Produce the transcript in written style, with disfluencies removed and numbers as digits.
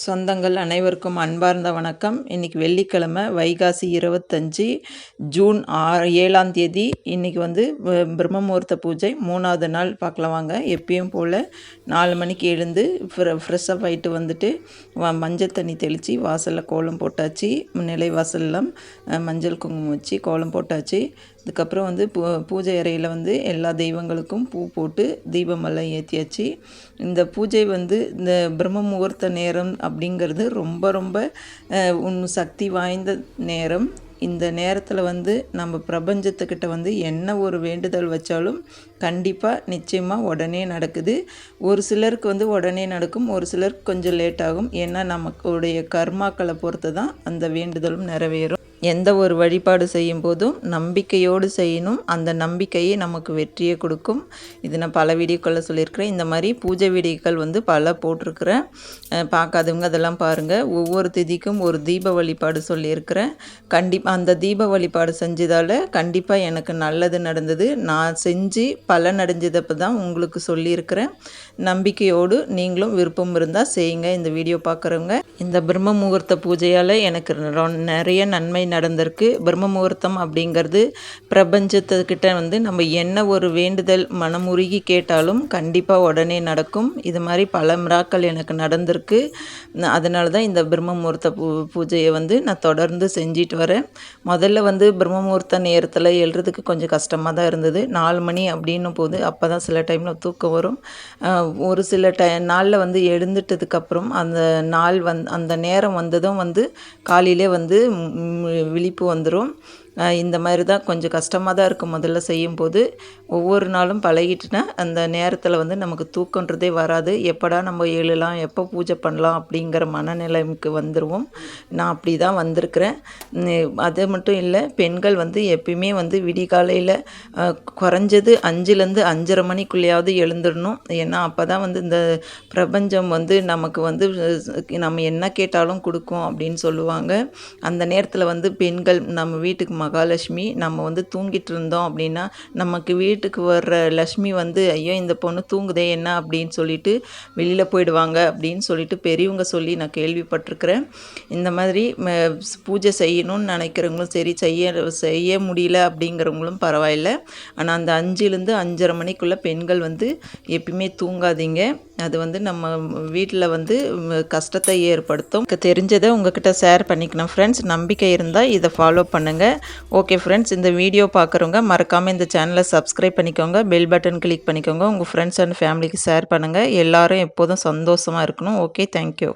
சொந்தங்கள் அனைவருக்கும் அன்பார்ந்த வணக்கம். இன்றைக்கி வெள்ளிக்கிழமை வைகாசி 25 ஜூன் 7ஆம் தேதி. இன்றைக்கி வந்து பிரம்ம முகூர்த்த பூஜை 3வது நாள் பார்க்கலாம் வாங்க. எப்பயும் போல் 4 மணிக்கு எழுந்து ஃப்ரெஷ்ஷப் ஆகிட்டு வந்துட்டு மஞ்சள் தண்ணி தெளித்து வாசலில் கோலம் போட்டாச்சு. நிலை வாசல்லாம் மஞ்சள் குங்குமம் வச்சு கோலம் போட்டாச்சு. அதுக்கப்புறம் வந்து பூஜை அறையில் வந்து எல்லா தெய்வங்களுக்கும் பூ போட்டு தீபமெல்லாம் ஏற்றியாச்சு. இந்த பூஜை வந்து இந்த பிரம்ம முகூர்த்த நேரம் அப்படிங்கிறது ரொம்ப ரொம்ப சக்தி வாய்ந்த நேரம். இந்த நேரத்தில் வந்து நம்ம பிரபஞ்சத்துக்கிட்ட வந்து என்ன ஒரு வேண்டுதல் வச்சாலும் கண்டிப்பாக நிச்சயமாக உடனே நடக்குது. ஒரு சிலருக்கு வந்து உடனே நடக்கும், ஒரு சிலருக்கு கொஞ்சம் லேட் ஆகும். ஏன்னா நமக்குடைய கர்மாக்களை பொறுத்து தான் அந்த வேண்டுதலும் நிறைவேறும். எந்த ஒரு வழிபாடு செய்யும் போதும் நம்பிக்கையோடு செய்யணும். அந்த நம்பிக்கையே நமக்கு வெற்றியை கொடுக்கும். இது நான் பல வீடியோக்களில் சொல்லியிருக்கிறேன். இந்த மாதிரி பூஜை வீடியோக்கள் வந்து பல போட்டிருக்கிறேன். பார்க்காதவங்க அதெல்லாம் பாருங்கள். ஒவ்வொரு திதிக்கும் ஒரு தீப வழிபாடு சொல்லியிருக்கிறேன். கண்டிப்பாக அந்த தீப வழிபாடு செஞ்சதால் கண்டிப்பாக எனக்கு நல்லது நடந்தது. நான் செஞ்சு பலன் அடைஞ்சதப்போ தான் உங்களுக்கு சொல்லியிருக்கிறேன். நம்பிக்கையோடு நீங்களும் விருப்பம் இருந்தால் செய்யுங்க. இந்த வீடியோ பார்க்குறவங்க இந்த பிரம்ம முகூர்த்த பூஜையால் எனக்கு நிறைய நன்மை நடந்திருக்கு. பிரம்ம முகூர்த்தம் அப்படிங்கிறது பிரபஞ்சத்துக்கிட்ட வந்து நம்ம என்ன ஒரு வேண்டுதல் மனமுருகி கேட்டாலும் கண்டிப்பாக உடனே நடக்கும். இது மாதிரி பல மிராக்கள் எனக்கு நடந்திருக்கு. அதனால தான் இந்த பிரம்ம முகூர்த்த பூஜையை வந்து நான் தொடர்ந்து செஞ்சிட்டு வரேன். முதல்ல வந்து பிரம்ம முகூர்த்த நேரத்தில் எழுறதுக்கு கொஞ்சம் கஷ்டமாக தான் இருந்தது. 4 மணி அப்படின்னும் போது அப்போ தான் சில டைமில் தூக்கம் வரும். ஒரு சில நாளில் வந்து எழுந்துட்டதுக்கப்புறம் அந்த நேரம் வந்ததும் வந்து காலையிலே வந்து விழிப்பு வந்துடும். இந்த மாதிரி தான் கொஞ்சம் கஷ்டமாக தான் இருக்கும் முதல்ல செய்யும்போது. ஒவ்வொரு நாளும் பழகிட்டுனா அந்த நேரத்தில் வந்து நமக்கு தூக்கன்றதே வராது. எப்படா நம்ம எழலாம், எப்போ பூஜை பண்ணலாம் அப்படிங்கிற மனநிலைக்கு வந்துடுவோம். நான் அப்படி தான் வந்திருக்கிறேன். அது மட்டும் இல்லை, பெண்கள் வந்து எப்பயுமே வந்து விடிகாலையில் குறைஞ்சது 5லேருந்து 5:30 மணிக்குள்ளேயாவது எழுந்துடணும். ஏன்னா அப்போ தான் வந்து இந்த பிரபஞ்சம் வந்து நமக்கு வந்து நம்ம என்ன கேட்டாலும் கொடுக்கும் அப்படின்னு சொல்லுவாங்க. அந்த நேரத்தில் வந்து பெண்கள் நம்ம வீட்டுக்கு மகாலட்சுமி, நம்ம வந்து தூங்கிட்டு இருந்தோம் அப்படின்னா நமக்கு வீட்டுக்கு வர்ற லக்ஷ்மி வந்து ஐயோ இந்த பொண்ணு தூங்குதே என்ன அப்படின்னு சொல்லிட்டு வெளியில் போயிடுவாங்க அப்படின்னு சொல்லிட்டு பெரியவங்க சொல்லி நான் கேள்விப்பட்டிருக்கிறேன். இந்த மாதிரி பூஜை செய்யணும்னு நினைக்கிறவங்களும் சரி, செய்ய முடியல அப்படிங்கிறவங்களும் பரவாயில்லை. ஆனால் அந்த 5லேருந்து 5:30 மணிக்குள்ளே பெண்கள் வந்து எப்பயுமே தூங்காதீங்க. அது வந்து நம்ம வீட்டில் வந்து கஷ்டத்தை ஏற்படுத்தும். தெரிஞ்சதை உங்ககிட்ட ஷேர் பண்ணிக்கணும் ஃப்ரெண்ட்ஸ். நம்பிக்கை இருந்தால் இதை ஃபாலோ பண்ணுங்கள். ஓகே ஃப்ரெண்ட்ஸ், இந்த வீடியோ பார்க்குறவங்க மறக்காமல் இந்த சேனலை சப்ஸ்கிரைப் பண்ணிக்கோங்க. பெல் பட்டன் கிளிக் பண்ணிக்கோங்க. உங்கள் ஃப்ரெண்ட்ஸ் அண்ட் ஃபேமிலிக்கு ஷேர் பண்ணுங்கள். எல்லோரும் எப்போதும் சந்தோஷமாக இருக்கணும். Okay, thank you.